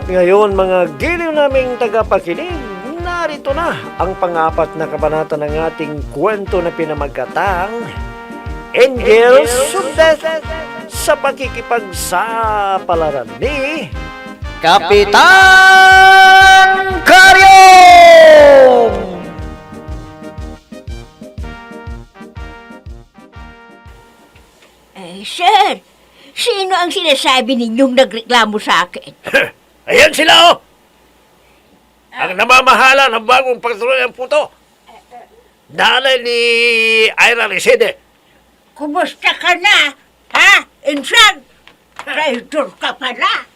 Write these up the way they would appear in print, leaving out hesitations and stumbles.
At ngayon mga giliw naming tagapakinig, narito na ang pang-apat na kabanata ng ating kwento na pinamagatang Angels of Death sa pakikipagsapalaran ni Kapitan Karyong! Sir, sino ang sinasabi ninyong nagreklamo sa akin? Ayan sila oh! Ang namamahala ng bagong patrolya ng puto. Nanay ni Ira Resede. Kumusta ka na? Ha? Insang? Traitor ka pala.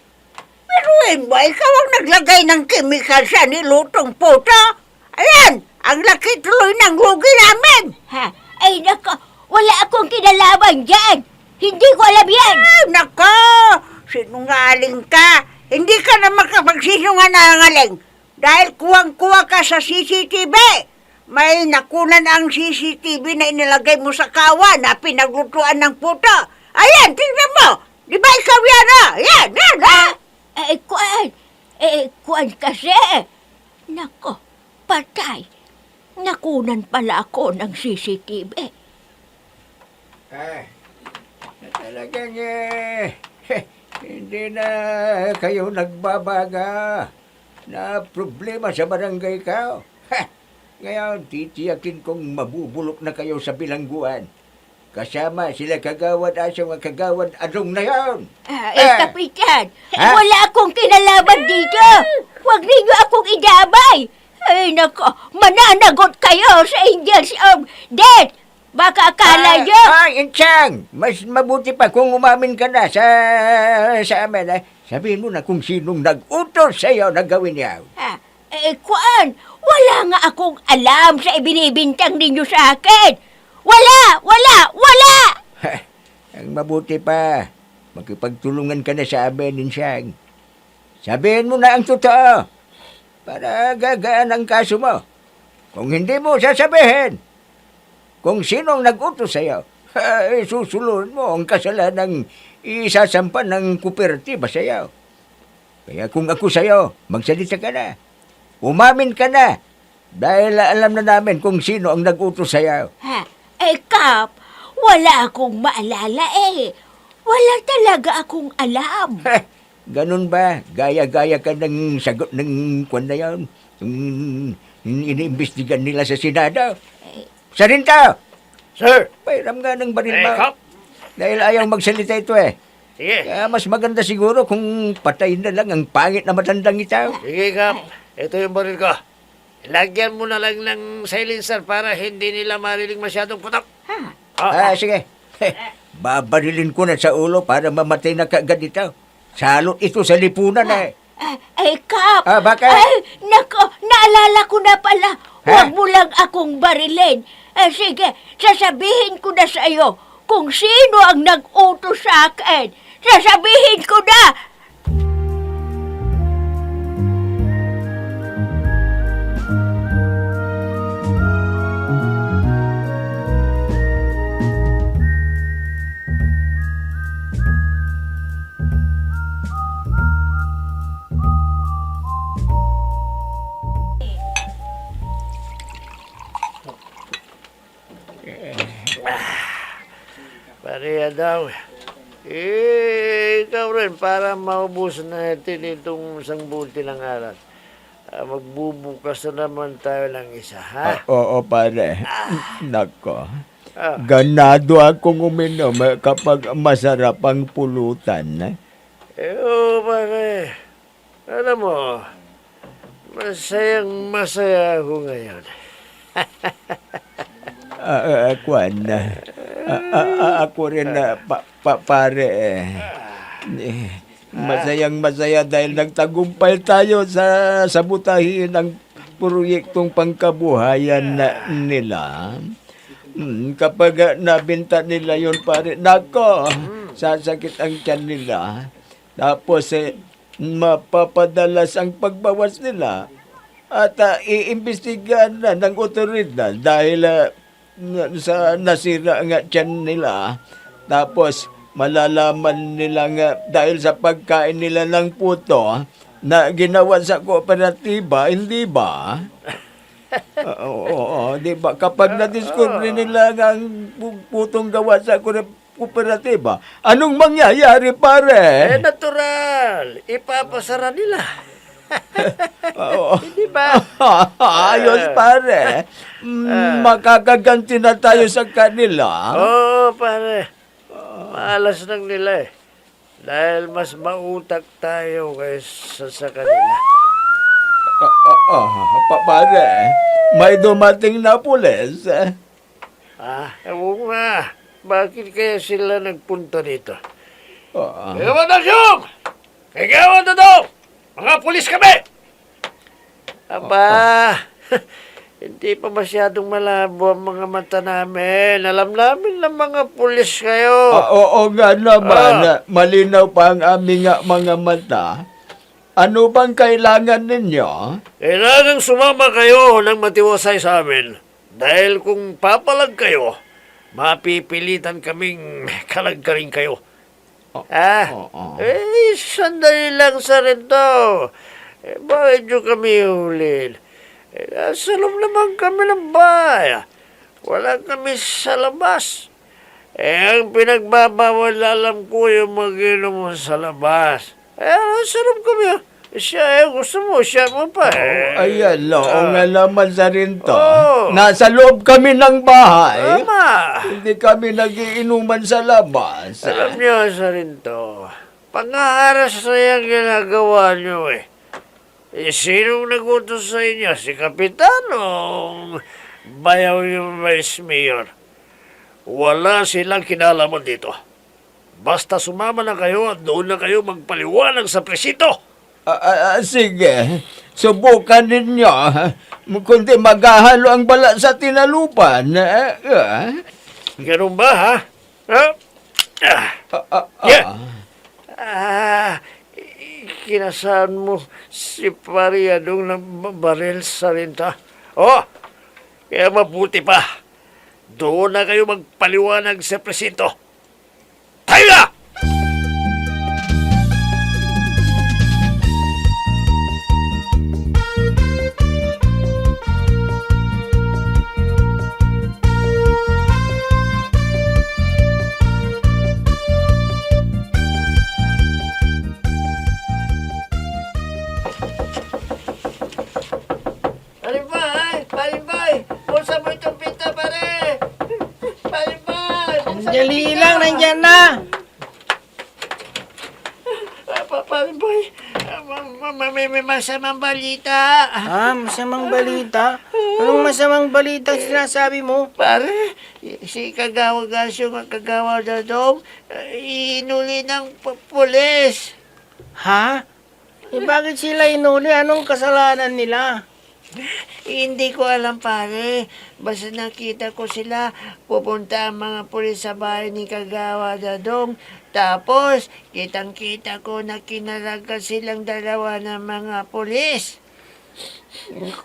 Pero mo, ikaw ang naglagay ng chemical sa nilutong puto. Ayan, ang laki tuloy ng lugi namin. Ha? Ay nako, wala akong kinalaman dyan. Hindi ko alam yan. Ay nako, sinungaling ka. Hindi ka na makapagsinungaling. Dahil kuwang-kuwa ka sa CCTV. May nakunan ang CCTV na inilagay mo sa kawa na pinaglutuan ng puto. Ayan, tingnan mo. Di ba ikaw yan, ha? Yan, ha? Kuwan kasi. Nako, patay. Nakunan pala ako ng CCTV. Talagang hindi na kayo nagbabaga na problema sa barangay ka. Ngayon, titiyakin kong mabubulok na kayo sa bilangguan. Kasama sila kagawad asyong ang kagawad adong na yun. Kapitan, wala akong kinalaman dito. Huwag ninyo akong idamay. Ay, nako, mananagot kayo sa Angels of Death. Baka akala nyo. Inchang, mas mabuti pa kung umamin ka na sa amin. Sabihin mo na kung sinong nag-utos sa'yo na gawin yan. Kuan, wala nga akong alam sa ibinibintang ninyo sa akin. Wala! Ang mabuti pa, magkipagtulungan ka na sa amin, Inchang. Sabihin mo na ang totoo para gagaan ang kaso mo. Kung hindi mo sasabihin, kung sinong nag-utos sa'yo, susunod mo ang kasalanang isasampan ng kooperativa sa'yo. Kaya kung ako sa'yo, magsalita ka na. Umamin ka na. Dahil alam na namin kung sino ang nag-utos sa'yo. Kap, wala akong maalala eh. Wala talaga akong alam. Ganun ba? Gaya-gaya ka ng sagot ng kwan na yun. Iniimbestigan nila sa Senado. Sarinta! Sir! Pairam nga ng baril mo. Kap! Dahil ayaw magsalita ito eh. Sige. Kaya mas maganda siguro kung patayin na lang ang pangit na matandang ito. Sige, Kap. Ito yung baril ko. Lagyan mo na lang ng silencer para hindi nila marinig masyadong putok. Sige. Babarilin ko na sa ulo para mamatay na kaagad ito. Salot ito sa lipunan eh. Kap! Bakit? Nako, naalala ko na pala. Huwag mo lang akong barilin. Sige, sasabihin ko na sa iyo kung sino ang nag-utos sa akin. Sasabihin ko na! Pareha daw. Ikaw rin, para maubos natin itong isang buti ng aral. Magbubukas na naman tayo ng isa, ha? Oo, pare. Nako. Ganado akong uminom kapag masarap ang pulutan. Oo, pare. Alam mo, masaya ako ngayon. Kwan. Ako rin pare. Masayang-masaya dahil nagtagumpay tayo sa sabutahin ng proyektong pangkabuhayan nila. Kapag nabenta nila yon pare, nako, sasakit ang tiyan nila. Tapos mapapadalas ang pagbawas nila at iimbestigahan na ng otoridad dahil sa nasira ang tiyan nila. Tapos malalaman nila nga dahil sa pagkain nila ng puto na ginawa sa kooperatiba, hindi ba? Oo, di ba? Kapag na-discover nila nga ang putong gawa sa kooperatiba, anong mangyayari, pare? Natural. Ipapasara nila. Oo. Hindi ba? Ayos, pare. Makakaganti na tayo sa kanila. Oo, pare. Maalas lang nila eh. Dahil mas mautak tayo kaysa sa kanila. Pare, may dumating na pulis. Ewan nga. Bakit kaya sila nagpunta dito? Ah, Kagawan na siyong! Kagawan na daw! Mga pulis kami! Aba, hindi pa masyadong malabo ang mga mata namin. Alam namin na mga pulis kayo. oo nga naman. Malinaw pa ang aming mga mata. Ano bang kailangan ninyo? Kailangang sumama kayo ng matiwasay sa amin. Dahil kung papalag kayo, mapipilitan kaming kalagkarin kayo. Sandali lang sa rin to. Bakit nyo kami hulin? Nasa loob naman kami ng bahay. Wala kami sa labas. Ang pinagbabawal alam ko yung mag-inom mo sa labas. Nasa loob kami. Siya, gusto mo, siya mo pa. Ayan, oo nga naman sa rin to. Oo. Nasa loob kami ng bahay. Tama. Hindi kami nagiinuman sa labas. Alam niyo sa rin to. Pangaharas na yung ginagawa niyo eh. Sinong nagutos sa inyo? Si Kapitan o bayaw yung Vice Mayor? Wala silang kinalaman dito. Basta sumama na kayo at doon na kayo magpaliwanag sa presito. Sige, subukan ninyo. Kundi maghahalo ang bala sa tinalupan. Ganun ba, ha? Kinasaan mo si Pariadong ng baril sa rinta. Kaya mabuti pa. Doon na kayo magpaliwanag sa presinto. Tayo na! Palimbay! Pulsa mo itong pinta, pare! Palimbay! Dali lang, nandyan na. Palimbay! May masamang balita. Masamang balita? Anong masamang balita sinasabi mo? Pare, si Kagawa Gasyo at Kagawa Dadong, inuli ng pulis. Ha? Bakit sila inuli? Anong kasalanan nila? Hindi ko alam, pare. Basta nakita ko sila, pupunta ang mga pulis sa bahay ni Kagawa Dadong. Tapos, kitang-kita ko na kinalaga silang dalawa ng mga pulis.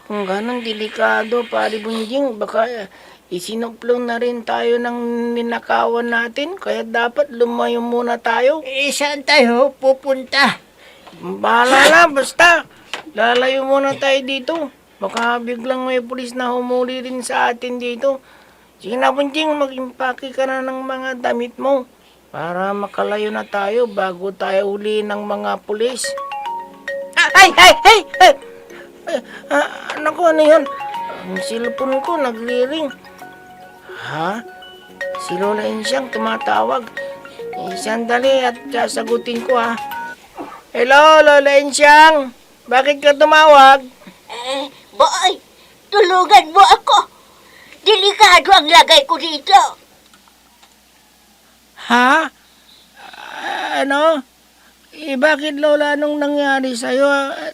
Kung ganun, delikado, pare Bunjing. Baka isinuplong na rin tayo ng ninakawan natin. Kaya dapat lumayo muna tayo. Saan tayo pupunta? Bahala na, basta. Lalayo muna tayo dito. Baka biglang may pulis na humuli rin sa atin dito. Sige na, Bunjing, mag-impake ka na ng mga damit mo para makalayo na tayo bago tayo huli ng mga pulis. Ay! Naku, ano yun? Ang cellphone ko nagli-ring. Ha? Si Lola Ensyang tumatawag. Sandali at sasagutin ko, ha. Hello, Lola Ensyang. Bakit ka tumawag? Boy, tulungan mo ako. Delikado ang lagay ko dito. Ha? Ano? Bakit, Lola, anong nangyari sa'yo?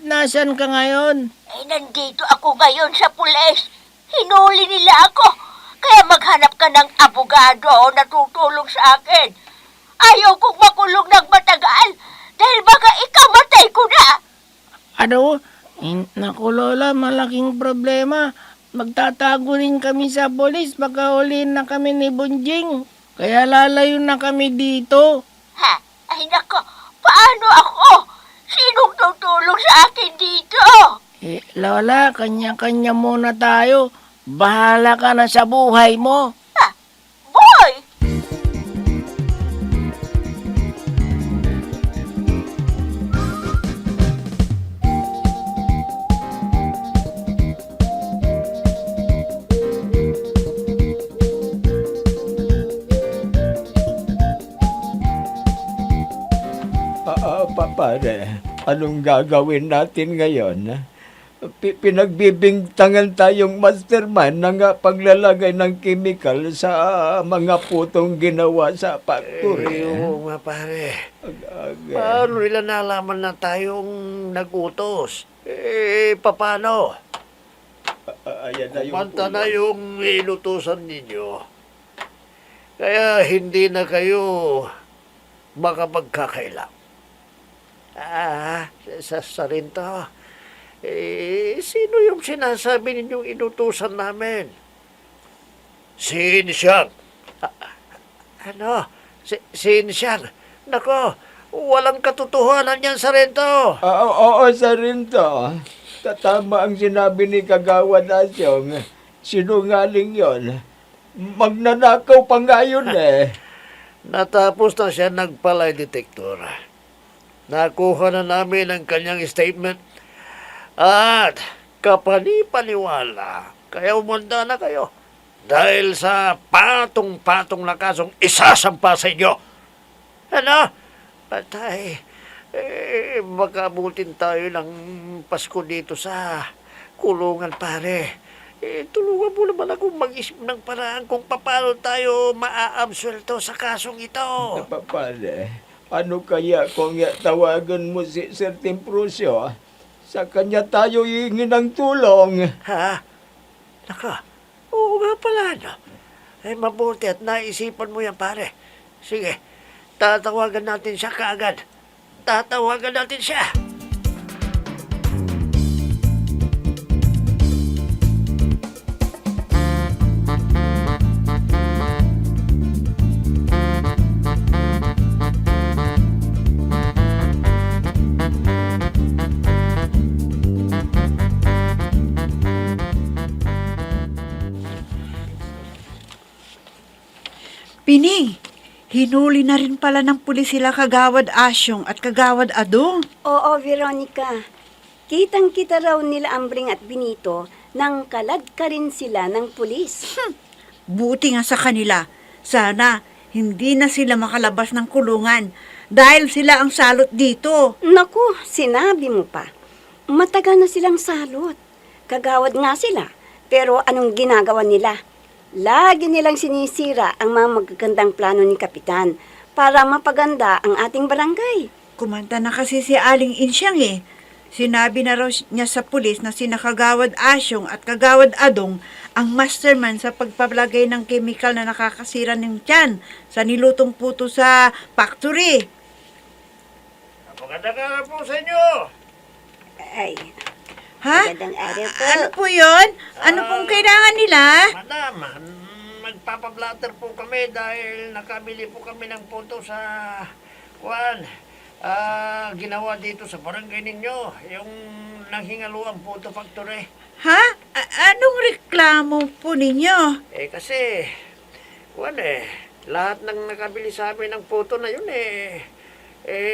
Nasaan ka ngayon? Nandito ako ngayon sa pulis. Hinuli nila ako. Kaya maghanap ka ng abogado na tutulong sa akin. Ayaw kong makulong ng matagal dahil baka ikamatay ko na. Ano? Naku, Lola, malaking problema. Magtatago rin kami sa polis. Baka huliin na kami ni Bunjing. Kaya lalayo na kami dito. Ha? Ay nako, paano ako? Sinong tutulong sa akin dito? Lola, kanya-kanya muna tayo. Bahala ka na sa buhay mo. Boy! Pare, anong gagawin natin ngayon? Pinagbibintangan tayong mastermind ng paglalagay ng chemical sa mga putong ginawa sa factory. Oo nga pare. Paano nila nalaman na tayong nagutos? Paano? Ayan na yung Kumanta na yung inutusan ninyo. Kaya hindi na kayo makapagkakailang. Sa Sarinto, sino yung sinasabi ninyong inutusan namin? Si Insyang. Ano? Si Insyang. Nako, walang katotohanan yan, Sarinto. Oo, Sarinto. Tama ang sinabi ni Kagawad Asyong. Sinungaling yon. Magnanakaw pa nga yun eh. Natapos na siya nagpalay detector. Nakuha na namin ang kanyang statement at kapani-paniwala. Kaya umanda na kayo dahil sa patong-patong na kasong isasampa sa inyo. Ano? Patay. Makabutin tayo ng Pasko dito sa kulungan, pare. Tulungan mo naman akong mag-isip ng paraan kung paano tayo maaabsuelto sa kasong ito. Pare, ano kaya kung tawagan mo si Sir Timprusio? Sa kanya tayo hihingi ng tulong. Ha? Naka, oo nga pala, no? Mabuti at naisipan mo yan, pare. Sige, tatawagan natin siya kaagad. Tatawagan natin siya. Pining, hinuli na rin pala ng pulis sila Kagawad Asyong at Kagawad Adong. Oo, Veronica. Kitang-kita raw nila Ambring at Benito nang kalad ka rin sila ng pulis. Buti nga sa kanila. Sana hindi na sila makalabas ng kulungan dahil sila ang salot dito. Naku, sinabi mo pa. Matagal na silang salot. Kagawad nga sila. Pero anong ginagawa nila? Lagi nilang sinisira ang mga magagandang plano ni Kapitan para mapaganda ang ating barangay. Kumanta na kasi si Aling Insyang eh. Sinabi na raw niya sa pulis na sina Kagawad Asyong at Kagawad Adong ang mastermind sa pagpalagay ng chemical na nakakasira ng tiyan sa nilutong puto sa factory. Magandang araw po sa inyo. Ay, Ha? magandang araw po. Ano po yun? Ano pong kailangan nila? Madam, magpapablatter po kami dahil nakabili po kami ng punto sa ginawa dito sa barangay ninyo, yung nanghingaluang punto factory. Ha? Anong reklamo po ninyo? Kasi, lahat ng nakabili sa amin ng puto na yun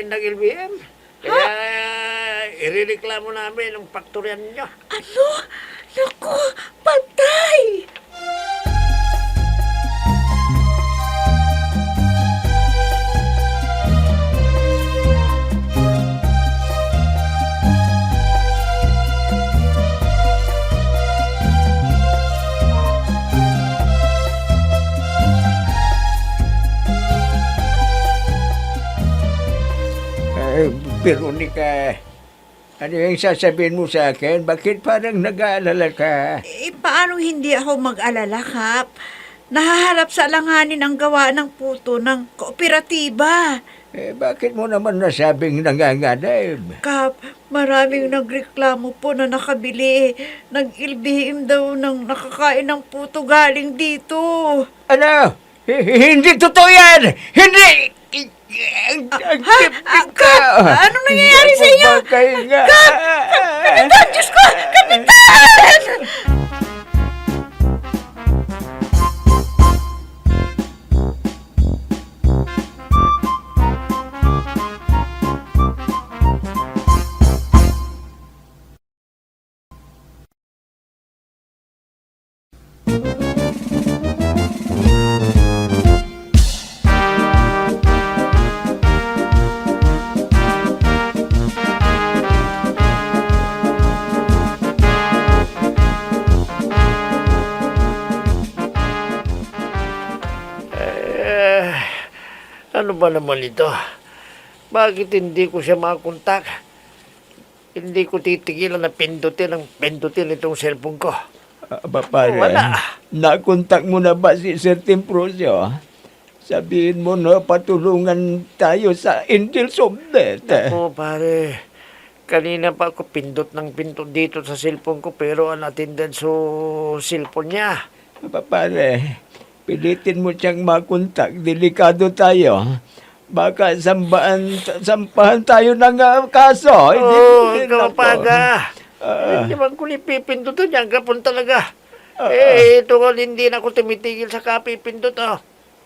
nag-LBM. Kaya, irereklamo namin ang faktoryan ninyo. Ano? Naku, patay! Veronica, ano yung sasabihin mo sa akin? Bakit parang nag-aalala ka? Paano hindi ako mag-alala, Kap? Nahaharap sa alanganin ang gawa ng puto ng kooperatiba. Bakit mo naman nasabing nanganganib? Kap, maraming nagreklamo po na nakabili. Nag-ilbihim daw ng nakakain ng puto galing dito. Ano? Hindi totoo yan! Hindi! Ano nangyayari sa inyo? Kapitan! Kapitan! Diyos ko! Kapitan! Ano ba naman ito? Bakit hindi ko siya makontak? Hindi ko titigilan na pindutin itong cellphone ko. Pare, Wala. nakontak mo na ba si Sir Temprosyo? Sabihin mo na patulungan tayo sa Angels of Death. Oo, pare. Kanina pa ako pindot ng pinto dito sa cellphone ko pero unattended sa cellphone niya. Pare, pilitin mo siyang makontak. Delikado tayo. Baka sampahan tayo ng kaso. Oo, Hindi kapaga. Hindi man ko nipipindutin yan. Kapon talaga. Ito ko hindi na ako tumitigil sa kapipindot.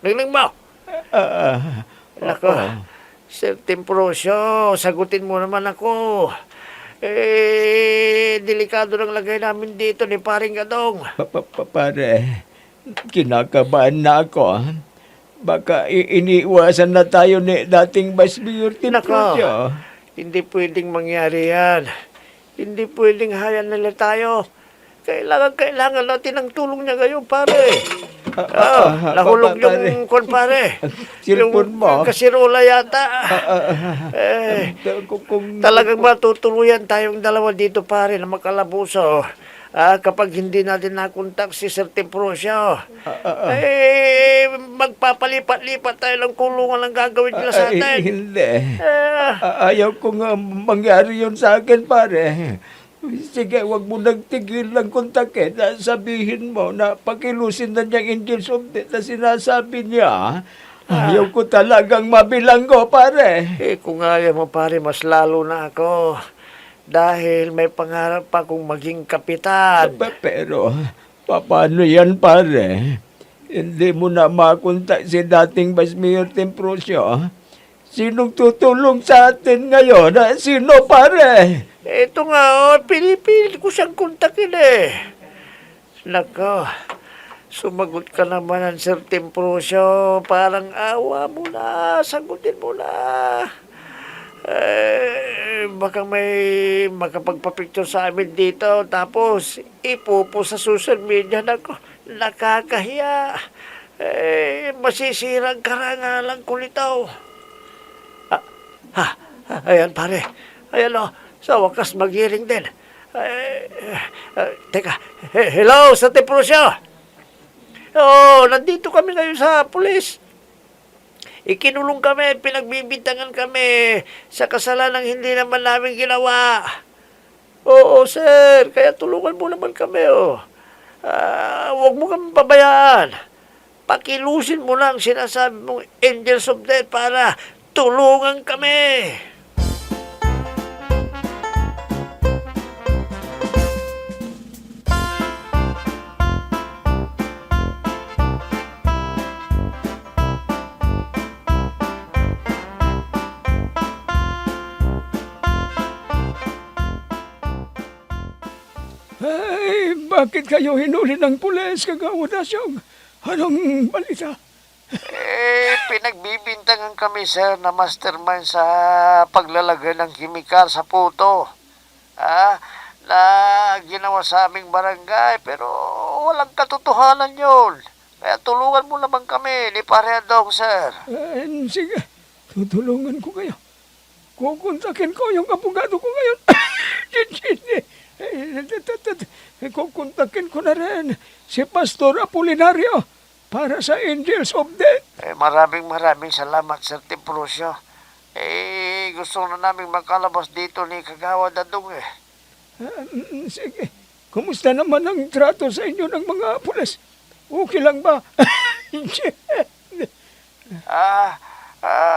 Naglang mo. Nako. Sir Temprosyo, sagutin mo naman ako. Delikado ng lagay namin dito ni Paring Gadong. Pare, kinakabahan na ako. Baka iniiwasan na tayo ni dating Vice Mayor Temprosyo. Hindi pwedeng mangyari yan. Hindi pwedeng hayan nila tayo. Kailangan natin ang tulong niya ngayon, pare. Nahulog yung kon, pare. Cellphone mo? Yung kasirola yata. Talagang matutuluyan tayong dalawa dito, pare, na makalabuso. Kapag hindi natin nakontak si Sir Temprosyo, magpapalipat-lipat tayo ng kulungan ang gagawin nila sa atin. Hindi. Ayaw ko nga mangyari yun sa akin, pare. Sige, wag mo nagtigil ng kontakin. Sabihin mo na pakilusin na niyang Angels of Death na sinasabi niya. Ayaw ko talagang mabilanggo, pare. Kung ayaw mo, pare, mas lalo na ako. Dahil may pangarap pa akong maging kapitan. Pero, paano yan, pare? Hindi mo na makontak si dating Vice Mayor Temprosyo. Sinong tutulong sa atin ngayon? Sino, pare? Ito nga, pinipilit ko siyang kontakin Nako, sumagot ka naman, Sir Temprosyo. Parang awa mo na, sagutin mo na. Baka may makapagpapicture sa amin dito, tapos ipupo sa social media. Nako, nakakahiya. Masisirang karangalan ko nito. Ayan, pare. Ayan, sa wakas magiring din. Teka, hello, Sir Temprosyo. Nandito kami ngayon sa pulis. Ikinulong kami, pinagbibintangan kami sa kasalanang hindi naman namin ginawa. Oo, sir, kaya tulungan mo naman kami, huwag mo kami pabayaan. Pakilusin mo lang sinasabi mong Angels of Death para tulungan kami. Ay, bakit kayo hinuli ng pulis, Kagawad Asyong? Anong balita? Pinagbibintangan kami, sir, na mastermind sa paglalagay ng kimikal sa puto. Na ginawa sa aming barangay, pero walang katotohanan yun. Kaya tulungan mo naman kami ni Pare Adong, sir. Sige, tutulungan ko kayo. Kukontakin ko yung abogado ko ngayon. Kukontakin ko na rin si Pastor Apolinario para sa Angels of Death. Maraming salamat, Sir Temprosyo. Gusto na namin makalabas dito ni Kagawad Adong. Sige, kumusta naman ang trato sa inyo ng mga pulis? Okay lang ba?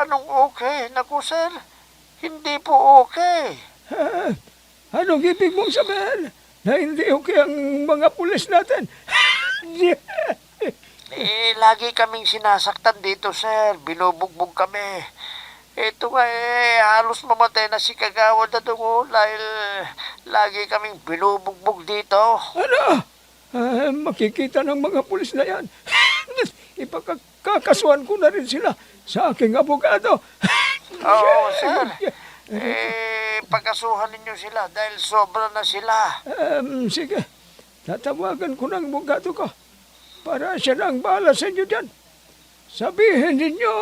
Anong okay? Naku, sir, hindi po okay. Anong ibig mong sabihin? Na hindi okay ang mga pulis natin? Lagi kaming sinasaktan dito, sir. Binubugbog kami. Ito nga halos mamatay na si Kagawad na dungo dahil lagi kaming binubugbog dito. Ano? Makikita ng mga pulis na yan. Ipagkakasuhan ko na rin sila sa aking abogado. Oo, sir. Pagkasuhan ninyo sila dahil sobra na sila. Sige, tatawagan ko ng abogado ko para siya na ang bahala sa inyo dyan. Sabihin ninyo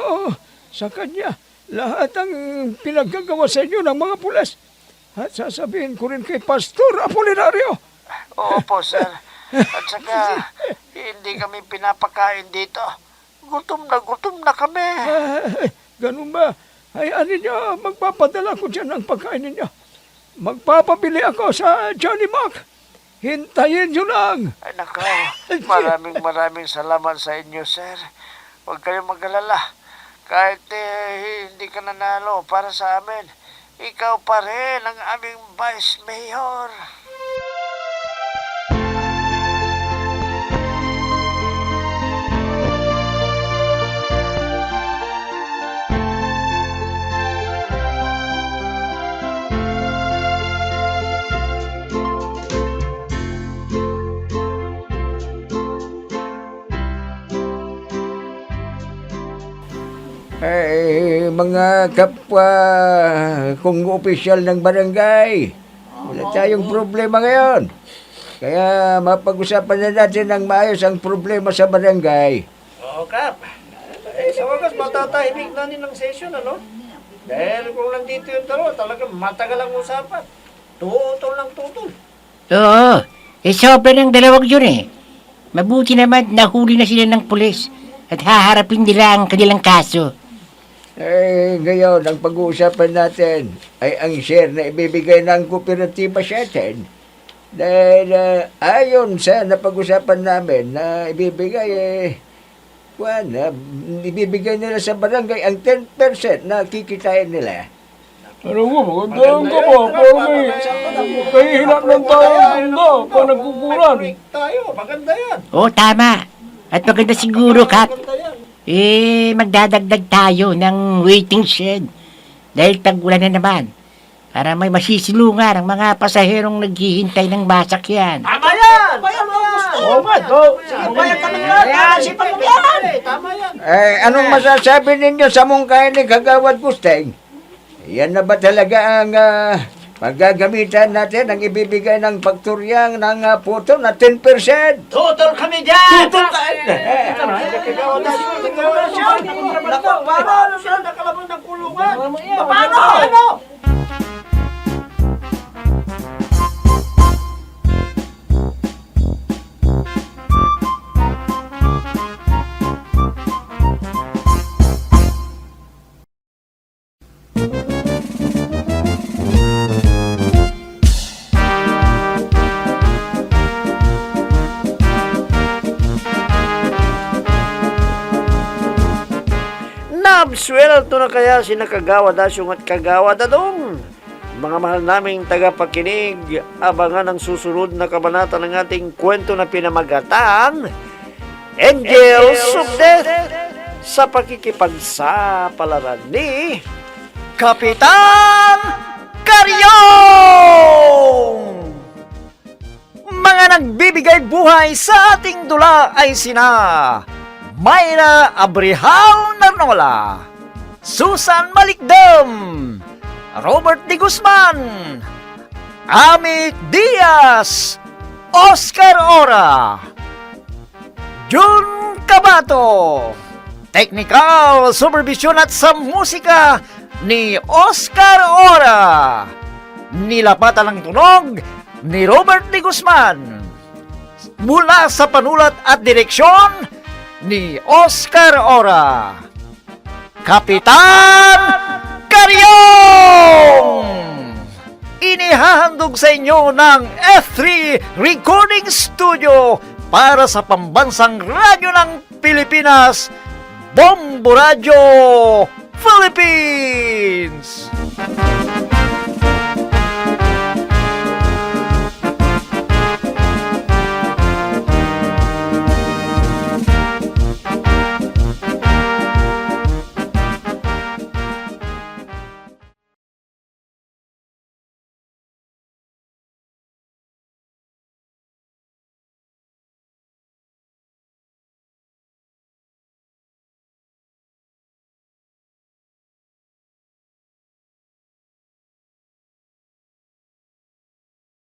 sa kanya lahat ang pinaggagawa sa inyo ng mga pulis. At sasabihin ko rin kay Pastor Apolinario. Opo, sir. At saka, hindi kami pinapakain dito. Gutom na kami. Ganun ba? Hayaan ninyo, magpapadala ko dyan ng pagkain ninyo. Magpapabili ako sa Johnny Mac. Hintayin nyo lang. Ay, nako. Maraming salamat sa inyo, sir. Huwag kayong mag-alala. Kahit hindi ka nanalo para sa amin, ikaw pa rin ang aming Vice Mayor. Ay, mga kapwa kung opisyal ng barangay, wala tayong problema ngayon. Kaya mapag-usapan na natin ng maayos ang problema sa barangay. Oo, Kap. Sa wagas, matatahimik na ng session, ano? Dahil kung nandito yung dalawa, talagang matagal ang usapan. Tutol lang tutol. Oo, sobra ng dalawag yun eh. Mabuti naman nahuli na sila ng pulis at haharapin nila ang kanilang kaso. Ngayon, ang pag-uusapan natin ay ang share na ibibigay ng kooperatiba sa atin. Dahil ayon sa napag-usapan namin na ibibigay, ibibigay nila sa barangay ang 10% na kikitain nila. Ano mo, magandaan ka ba? Pero may kahihilap ng tayo ang ganda pag nagkukuran. Tayo, maganda yan. Oo, tama. At maganda siguro, Kap. Maganda yan. Magdadagdag tayo ng waiting shed. Dahil tag-ulan na naman. Para may masisilungan ang mga pasaherong naghihintay ng basakyan. Tama yan! Tama yan! Bayan kami yan! Sipan mo yan! Tama yan! Anong masasabi ninyo sa mungkahin ni Kagawad Gusteng? Yan na ba talaga ang paggagamitan natin ang ibibigay ng pagturyang ng puto na 10%? Tutol kami dyan! Tutol ka! Paano sila nakalabang ng kulungan? Paano? Nabswelto na kaya si Kagawad Asyong at Kagawad Adong. Mga mahal naming tagapakinig, abangan ang susunod na kabanata ng ating kwento na pinamagatang Angels of Death sa pakikipagsapalaran ni Kapitan Karyong! Mga nagbibigay buhay sa ating dula ay sina Mayra Abrihal Narnola, Susan Malikdam, Robert D. Guzman, Ami Diaz, Oscar Ora, Jun Cabato, Technical Supervision at sa musika ni Oscar Ora, nilapatan ng tunog ni Robert D. Guzman, mula sa panulat at direksyon ni Oscar Ora, Kapitan Karyong! Inihahandog sa inyo ng F3 Recording Studio para sa pambansang radyo ng Pilipinas, Bombo Radio Philippines!